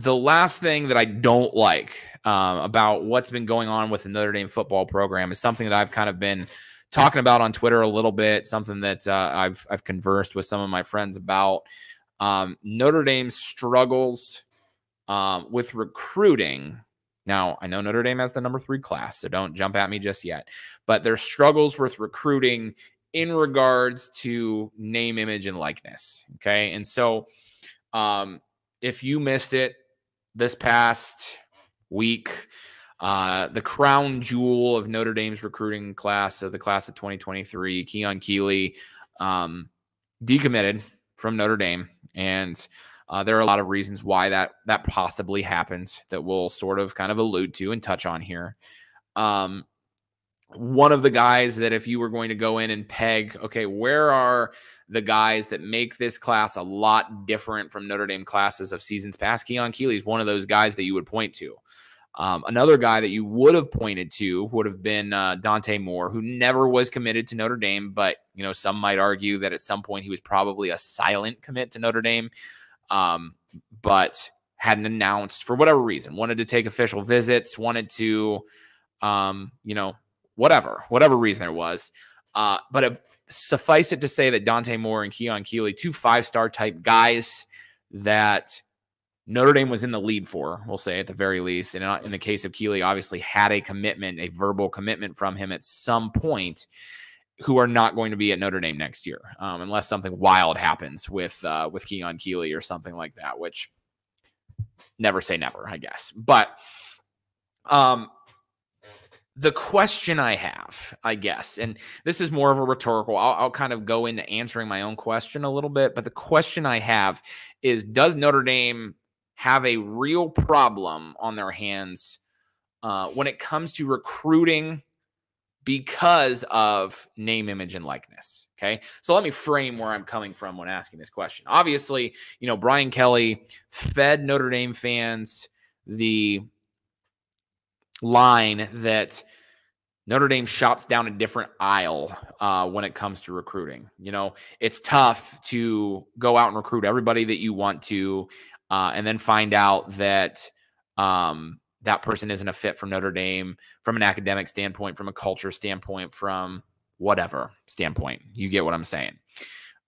the last thing that I don't like about what's been going on with the Notre Dame football program is something that I've kind of been talking about on Twitter a little bit, something that I've conversed with some of my friends about. Notre Dame struggles with recruiting. Now, I know Notre Dame has the number 3 class, so don't jump at me just yet. But their struggles with recruiting in regards to name, image, and likeness. Okay, and so if you missed it this past week, the crown jewel of Notre Dame's recruiting class, of the class of 2023, Keon Keeley, decommitted from Notre Dame. And there are a lot of reasons why that possibly happened that we'll sort of kind of allude to and touch on here. One of the guys that if you were going to go in and peg, okay, where are the guys that make this class a lot different from Notre Dame classes of seasons past? Keon Keeley is one of those guys that you would point to. Another guy that you would have pointed to would have been Dante Moore, who never was committed to Notre Dame, but some might argue that at some point he was probably a silent commit to Notre Dame, but hadn't announced for whatever reason, wanted to take official visits, wanted to, whatever reason there was. But suffice it to say that Dante Moore and Keon Keeley, 2 5-star type guys that Notre Dame was in the lead for, we'll say at the very least. And in the case of Keeley, obviously had a commitment, a verbal commitment from him at some point, who are not going to be at Notre Dame next year, unless something wild happens with Keon Keeley or something like that, which never say never, I guess. But the question I have, I guess, and this is more of a rhetorical, I'll kind of go into answering my own question a little bit, but the question I have is, does Notre Dame have a real problem on their hands when it comes to recruiting because of name, image, and likeness? Okay, so let me frame where I'm coming from when asking this question. Obviously, Brian Kelly fed Notre Dame fans the line that Notre Dame shops down a different aisle when it comes to recruiting. It's tough to go out and recruit everybody that you want to, and then find out that that person isn't a fit for Notre Dame from an academic standpoint, from a culture standpoint, from whatever standpoint. You get what I'm saying.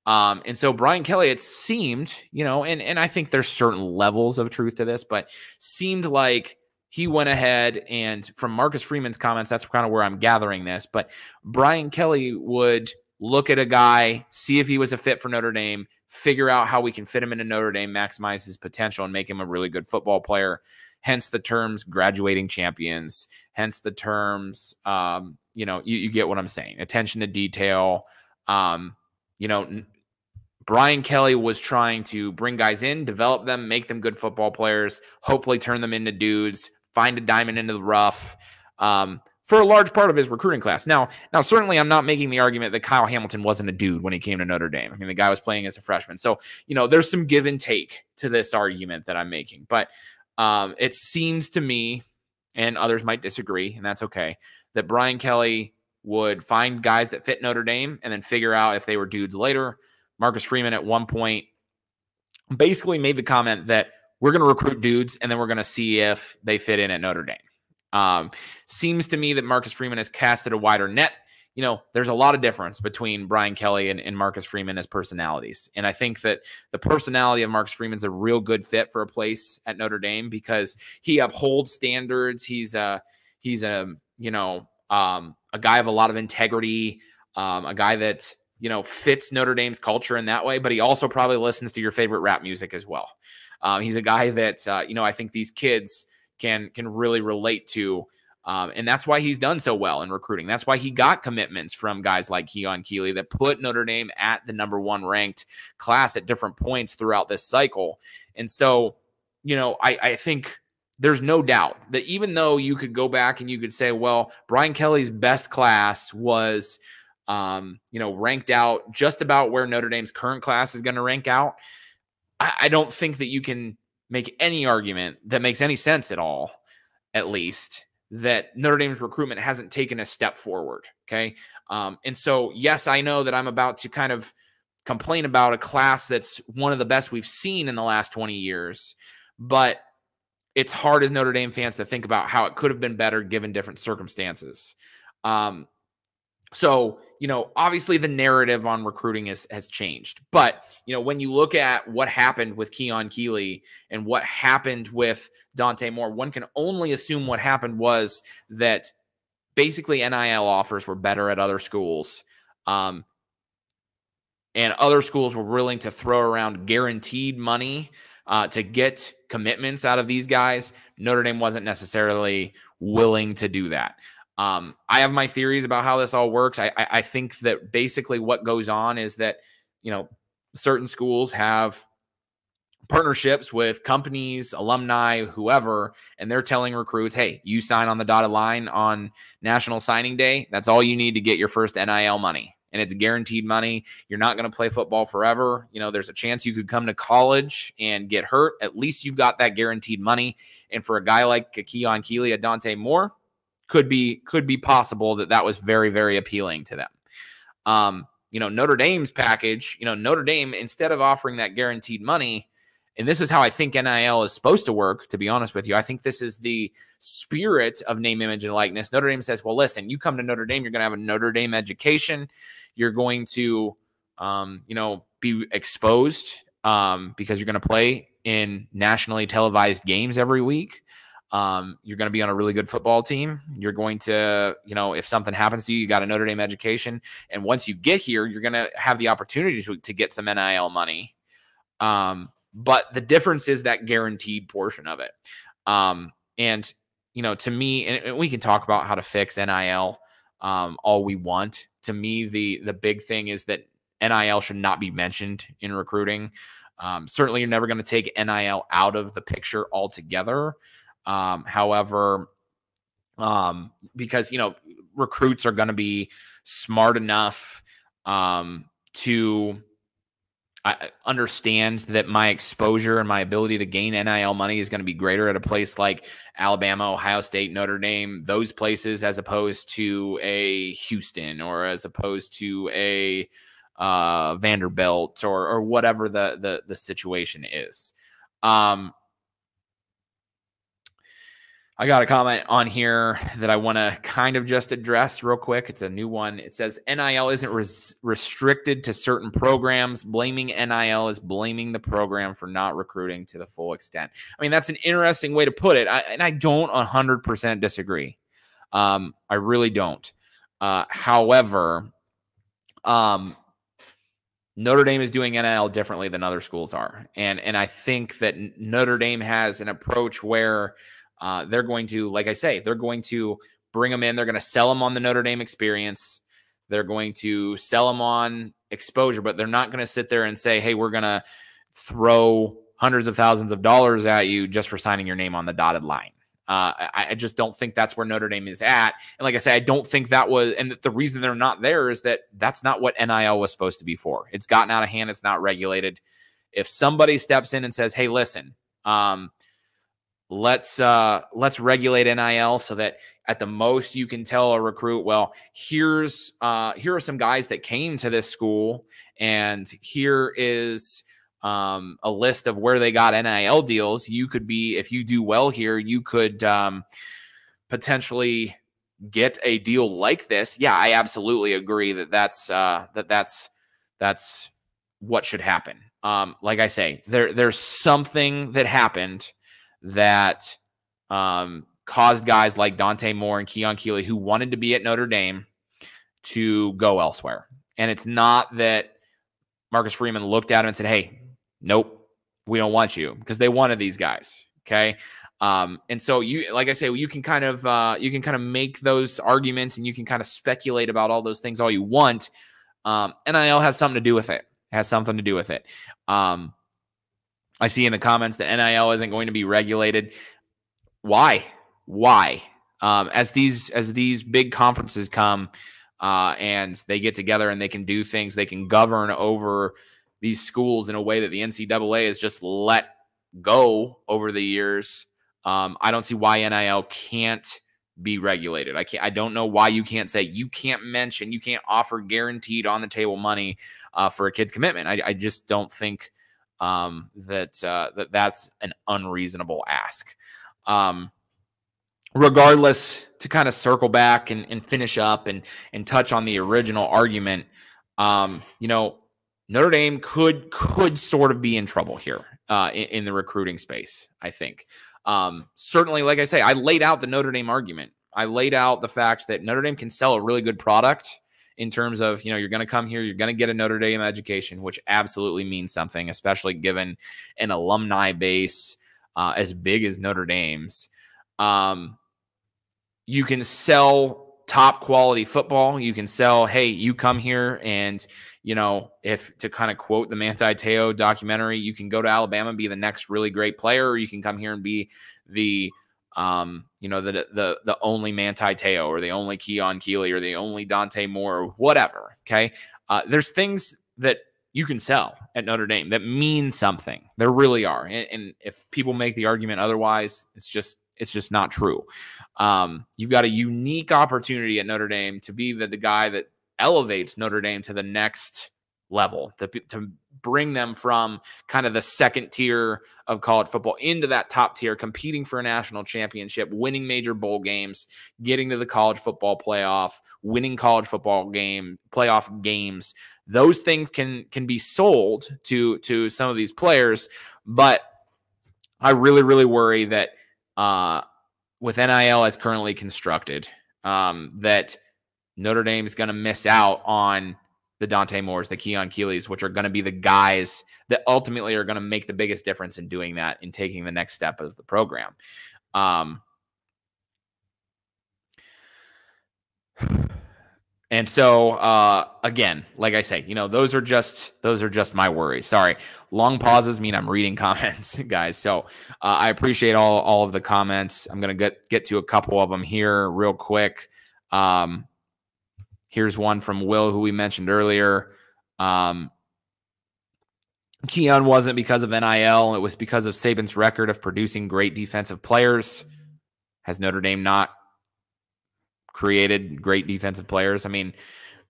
And so Brian Kelly, it seemed, and I think there's certain levels of truth to this, but seemed like he went ahead and, from Marcus Freeman's comments, that's kind of where I'm gathering this, but Brian Kelly would look at a guy, see if he was a fit for Notre Dame, figure out how we can fit him into Notre Dame, maximize his potential, and make him a really good football player. Hence the terms graduating champions, hence the terms, you get what I'm saying. Attention to detail. Brian Kelly was trying to bring guys in, develop them, make them good football players, hopefully turn them into dudes, find a diamond into the rough for a large part of his recruiting class. Now, certainly I'm not making the argument that Kyle Hamilton wasn't a dude when he came to Notre Dame. I mean, the guy was playing as a freshman. So, there's some give and take to this argument that I'm making. But it seems to me, and others might disagree, and that's okay, that Brian Kelly would find guys that fit Notre Dame and then figure out if they were dudes later. Marcus Freeman at one point basically made the comment that we're going to recruit dudes and then we're going to see if they fit in at Notre Dame. Seems to me that Marcus Freeman has casted a wider net. There's a lot of difference between Brian Kelly and Marcus Freeman as personalities. And I think that the personality of Marcus Freeman is a real good fit for a place at Notre Dame because he upholds standards. He's a guy of a lot of integrity, a guy that, fits Notre Dame's culture in that way, but he also probably listens to your favorite rap music as well. He's a guy that, I think these kids can really relate to. And that's why he's done so well in recruiting. That's why he got commitments from guys like Keon Keeley that put Notre Dame at the number 1 ranked class at different points throughout this cycle. And so, I think there's no doubt that even though you could go back and you could say, well, Brian Kelly's best class was, ranked out just about where Notre Dame's current class is going to rank out. I don't think that you can make any argument that makes any sense at all, at least, that Notre Dame's recruitment hasn't taken a step forward. Okay. And so, yes, I know that I'm about to kind of complain about a class that's one of the best we've seen in the last 20 years, but it's hard as Notre Dame fans to think about how it could have been better given different circumstances. So, obviously the narrative on recruiting has changed. But, when you look at what happened with Keon Keeley and what happened with Dante Moore, one can only assume what happened was that basically NIL offers were better at other schools. And other schools were willing to throw around guaranteed money to get commitments out of these guys. Notre Dame wasn't necessarily willing to do that. I have my theories about how this all works. I think that basically what goes on is that, certain schools have partnerships with companies, alumni, whoever, and they're telling recruits, hey, you sign on the dotted line on National Signing Day. That's all you need to get your first NIL money. And it's guaranteed money. You're not going to play football forever. There's a chance you could come to college and get hurt. At least you've got that guaranteed money. And for a guy like Keon Keeley, a Dante Moore, could be possible that was very, very appealing to them. Notre Dame's package, Notre Dame, instead of offering that guaranteed money, and this is how I think NIL is supposed to work, to be honest with you. I think this is the spirit of name, image, and likeness. Notre Dame says, well, listen, you come to Notre Dame, you're going to have a Notre Dame education. You're going to, be exposed because you're going to play in nationally televised games every week. You're going to be on a really good football team. You're going to, if something happens to you, you got a Notre Dame education. And once you get here, you're going to have the opportunity to get some NIL money. But the difference is that guaranteed portion of it. And, to me, and we can talk about how to fix NIL all we want. To me, the big thing is that NIL should not be mentioned in recruiting. Certainly, you're never going to take NIL out of the picture altogether. However, because, recruits are going to be smart enough to understand that my exposure and my ability to gain NIL money is going to be greater at a place like Alabama, Ohio State, Notre Dame, those places, as opposed to a Houston or as opposed to a Vanderbilt or whatever the situation is. I got a comment on here that I want to kind of just address real quick. It's a new one. It says NIL isn't restricted to certain programs. Blaming NIL is blaming the program for not recruiting to the full extent. I mean, that's an interesting way to put it. And I don't 100% disagree. I really don't. However, Notre Dame is doing NIL differently than other schools are. And I think that Notre Dame has an approach where they're going to, like I say, they're going to bring them in. They're going to sell them on the Notre Dame experience. They're going to sell them on exposure, but they're not going to sit there and say, hey, we're going to throw hundreds of thousands of dollars at you just for signing your name on the dotted line. I just don't think that's where Notre Dame is at. And like I say, I don't think that was, and the reason they're not there is that that's not what NIL was supposed to be for. It's gotten out of hand. It's not regulated. If somebody steps in and says, hey, listen, let's regulate NIL so that at the most you can tell a recruit, well, here are some guys that came to this school, and here is a list of where they got NIL deals. You could be, if you do well here, you could potentially get a deal like this. Yeah, I absolutely agree that that's what should happen. Like I say, there's something that happened that caused guys like Dante Moore and Keon Keeley, who wanted to be at Notre Dame, to go elsewhere. And it's not that Marcus Freeman looked at him and said, hey, nope, we don't want you, because they wanted these guys. Okay. And so you, like I say, you can kind of make those arguments and you can kind of speculate about all those things all you want. NIL has something to do with it. I see in the comments that NIL isn't going to be regulated. Why? As these big conferences come and they get together and they can do things, they can govern over these schools in a way that the NCAA has just let go over the years. I don't see why NIL can't be regulated. I don't know why you can't say, you can't offer guaranteed on the table money for a kid's commitment. I just don't think that's an unreasonable ask. Regardless, to kind of circle back and finish up and touch on the original argument, Notre Dame could sort of be in trouble here in the recruiting space, I think. Certainly, like I say, I laid out the Notre Dame argument. I laid out the facts that Notre Dame can sell a really good product in terms of, you're going to come here, you're going to get a Notre Dame education, which absolutely means something, especially given an alumni base as big as Notre Dame's. You can sell top quality football. You can sell, hey, you come here and, if to kind of quote the Manti Te'o documentary, you can go to Alabama and be the next really great player, or you can come here and be the only Manti Te'o or the only Keon Keeley or the only Dante Moore or whatever. Okay. There's things that you can sell at Notre Dame that mean something. There really are. And if people make the argument otherwise, it's just not true. You've got a unique opportunity at Notre Dame to be the guy that elevates Notre Dame to the next level, to bring them from kind of the second tier of college football into that top tier, competing for a national championship, winning major bowl games, getting to the college football playoff, winning college football playoff games. Those things can be sold to some of these players, but I really, really worry that with NIL as currently constructed, that Notre Dame is going to miss out on the Dante Moores, the Keon Keeleys, which are going to be the guys that ultimately are going to make the biggest difference in doing that, in taking the next step of the program. And so, again, like I say, those are just my worries. Sorry. Long pauses mean I'm reading comments, guys. So I appreciate all of the comments. I'm going to get to a couple of them here real quick. Here's one from Will, who we mentioned earlier. Keon wasn't because of NIL. It was because of Saban's record of producing great defensive players. Has Notre Dame not created great defensive players? I mean,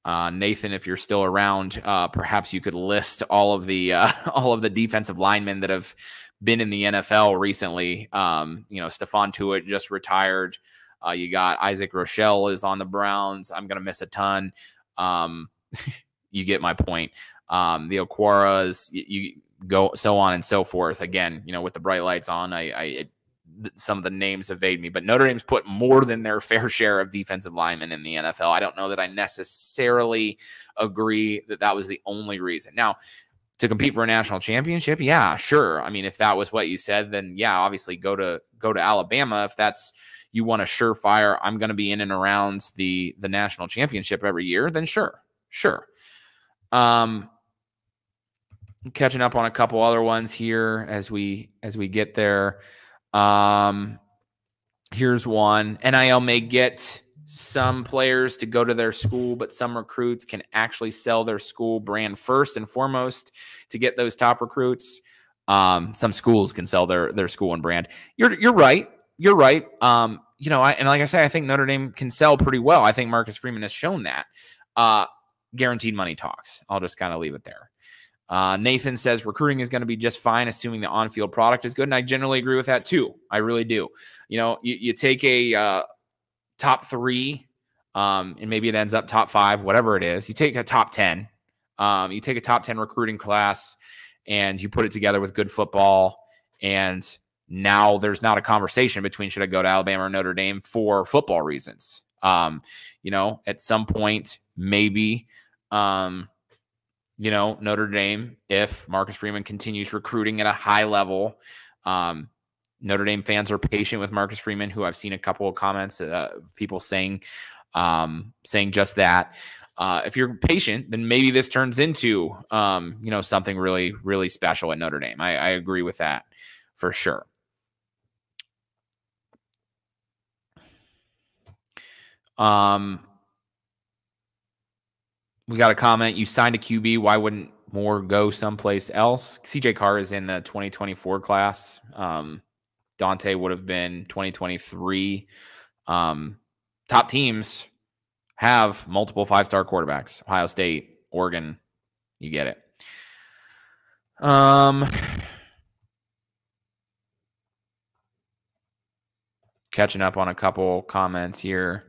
Nathan, if you're still around, perhaps you could list all of the defensive linemen that have been in the NFL recently. Stephon Tuitt just retired. You got Isaac Rochelle is on the Browns. I'm going to miss a ton. You get my point. The Okwaras, you go, so on and so forth. Again, with the bright lights on, some of the names evade me, but Notre Dame's put more than their fair share of defensive linemen in the NFL. I don't know that I necessarily agree that was the only reason. Now, to compete for a national championship, yeah, sure. I mean, if that was what you said, then yeah, obviously go to Alabama. If that's, you want a surefire, I'm going to be in and around the national championship every year, then sure. Catching up on a couple other ones here as we get there. Here's one. NIL may get some players to go to their school, but some recruits can actually sell their school brand first and foremost to get those top recruits. Some schools can sell their school and brand. You're right. You're right. And like I say, I think Notre Dame can sell pretty well. I think Marcus Freeman has shown that. Guaranteed money talks. I'll just kind of leave it there. Nathan says recruiting is going to be just fine, assuming the on-field product is good. And I generally agree with that too. I really do. You take a top 3, and maybe it ends up top 5, whatever it is. You take a top 10. You take a top 10 recruiting class and you put it together with good football. And now there's not a conversation between should I go to Alabama or Notre Dame for football reasons. At some point, maybe, Notre Dame, if Marcus Freeman continues recruiting at a high level, Notre Dame fans are patient with Marcus Freeman, who I've seen a couple of comments, people saying just that. If you're patient, then maybe this turns into, something really, really special at Notre Dame. I agree with that for sure. We got a comment. You signed a QB. Why wouldn't Moore go someplace else? CJ Carr is in the 2024 class. Dante would have been 2023. Top teams have multiple 5-star quarterbacks. Ohio State, Oregon, you get it. catching up on a couple comments here.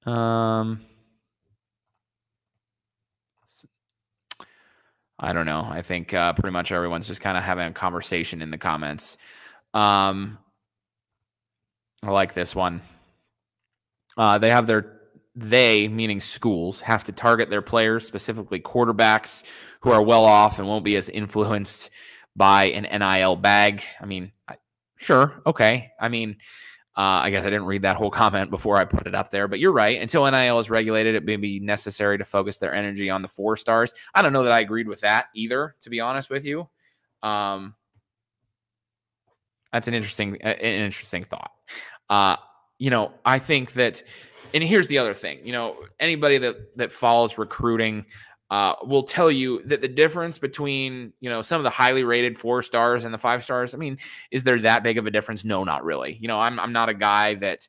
I don't know. I think pretty much everyone's just kind of having a conversation in the comments. I like this one. They, meaning schools, have to target their players, specifically quarterbacks, who are well off and won't be as influenced by an NIL bag. I mean, sure, okay. I mean, I guess I didn't read that whole comment before I put it up there, but you're right. Until NIL is regulated, it may be necessary to focus their energy on the 4 stars. I don't know that I agreed with that either, to be honest with you. That's an interesting thought. I think that, and here's the other thing, anybody that follows recruiting will tell you that the difference between, some of the highly rated 4 stars and the 5 stars, I mean, is there that big of a difference? No, not really. I'm not a guy that,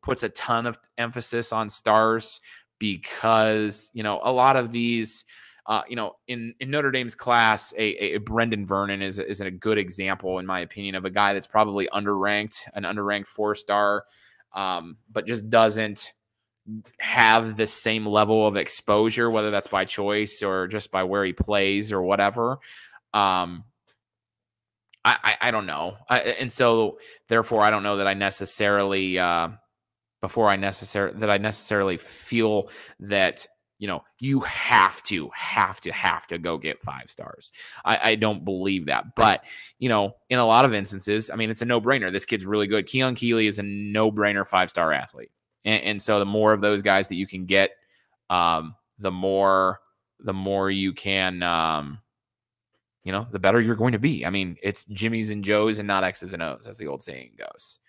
puts a ton of emphasis on stars because, a lot of these, in Notre Dame's class, a Brendan Vernon is a good example, in my opinion, of a guy that's probably an underranked 4-star, but just doesn't have the same level of exposure, whether that's by choice or just by where he plays or whatever. I don't know. And so therefore, I don't know that I necessarily, feel that, you have to go get 5 stars. I don't believe that. But, in a lot of instances, I mean, it's a no-brainer. This kid's really good. Keon Keeley is a no-brainer 5-star athlete. And so the more of those guys that you can get, the more you can, the better you're going to be. I mean, it's Jimmys and Joes and not X's and O's, as the old saying goes.